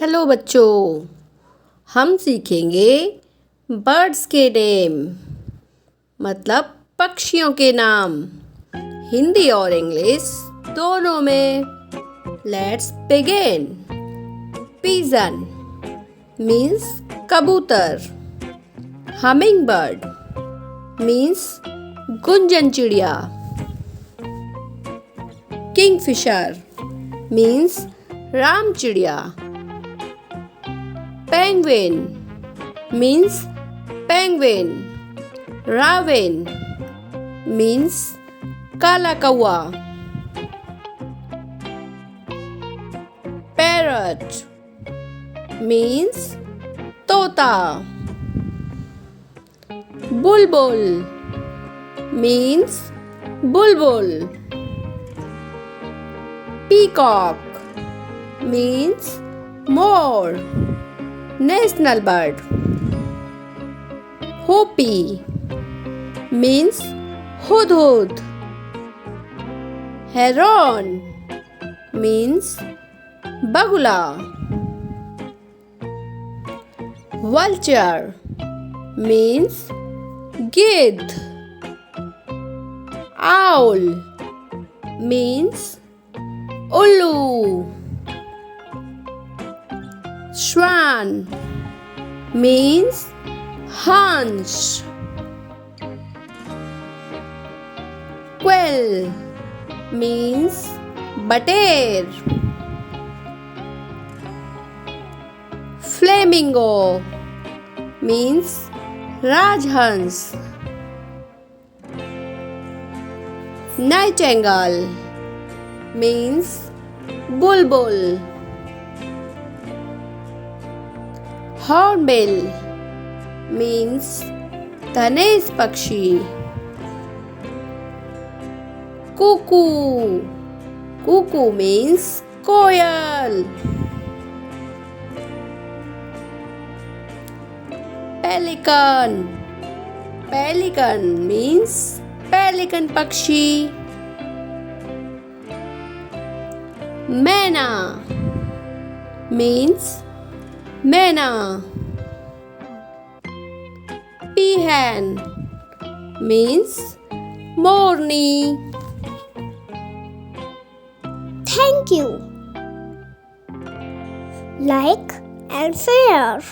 Hello बच्चों, हम सीखेंगे बर्ड्स के नेम मतलब पक्षियों के नाम हिंदी और इंग्लिश दोनों में। Let's begin. पिजन मीन्स कबूतर। हमिंग बर्ड मीन्स गुंजन चिड़िया। किंगफिशर मीन्स राम चिड़िया। Penguin means penguin. Raven means kala kawa. Parrot means tota. Bulbul means bulbul. Peacock means more. National bird. Hopi means hudhud. Heron means bagula. Vulture means gidh. Owl means ullu. Swan means hunch. Quail means bater. Flamingo means rajhans. Nightingale means bulbul. Hornbill means धनेश पक्षी। Cuckoo means कोयल। Pelican means pelican पक्षी। मैना means मैना। peahen means morni. Thank you. Like and share.